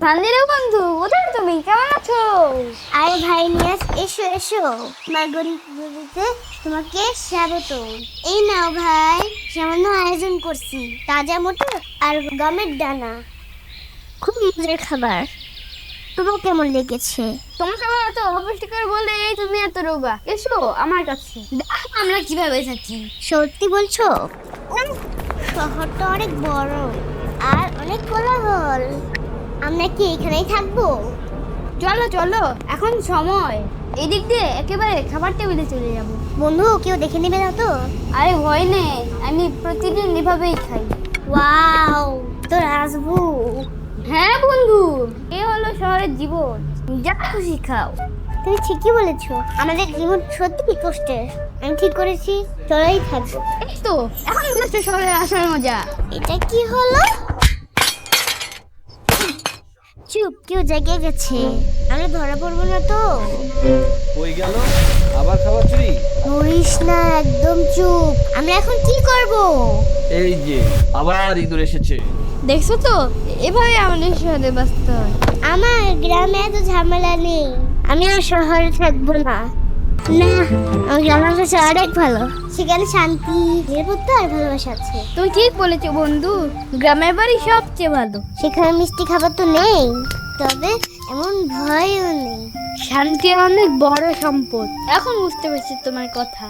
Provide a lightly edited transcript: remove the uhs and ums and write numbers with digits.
ভান্দিরে বন্ধু, কোথায় তুমি? কেমন আছো? আরে ভাই নিয়াজ, এসো এসো, মার্গরিতে তোমাকে স্বাগত। এই নাও ভাই, সামান্য আয়োজন করছি, তাজা মটর আর গমের দানা, খুব মজার খাবার। তোমার কেমন লেগেছে? তোমাকে আমার এত অপুষ্টিকর বলে এই তুমি এত রোগা। এসো আমার কাছে, দেখো আমরা কিভাবে থাকি। সত্যি বলছো? শহরটা অনেক বড় আর অনেক কোলাহল। আমরা কি এখানেই থাকবো? চলো চলো, এখন সময়। এই দিক দিয়ে একেবারে খাবার টেবিলে চলে যাব। বন্ধু, কেউ দেখে নেবে না তো? আরে ভয় নেই, আমি প্রতিদিন এভাবেই খাই। ওয়াও, তোর আসবো। হ্যাঁ বন্ধু, এ হলো শহরের জীবন, যা খুশি খাও। তুমি ঠিকই বলেছো, আমাদের জীবন সত্যি কি কষ্টের। আমি ঠিক করেছি, চলাই থাকবো। এই তো এখন বুঝছো শহরে আসার মজা। এটা কি হলো? চুপ, কেউ জেগে গেছে। আমরা ধরা পড়বো না তো? কই গেল? আবার খাবার চুরি? করিস না, একদম চুপ। আমরা এখন কি করব? এই যে আবার ইঁদুর এসেছে। দেখছো তো, এভাবে আমাদের শহরে বাঁচতে হয়। আমার গ্রামে এত ঝামেলা নেই, আমি আর শহরে থাকবো না। না, আমার গ্রামের কাছে অনেক ভালো। সেখানে শান্তি, নিরাপত্তা আর ভালোবাসা আছে। তুমি ঠিক বলেছো বন্ধু, গ্রামের বাড়ি সবচেয়ে ভালো। সেখানে মিষ্টি খাবার তো নেই, তবে এমন ভয়ও নেই। শান্তি অনেক বড় সম্পদ। এখন বুঝতে পেরেছি তোমার কথা।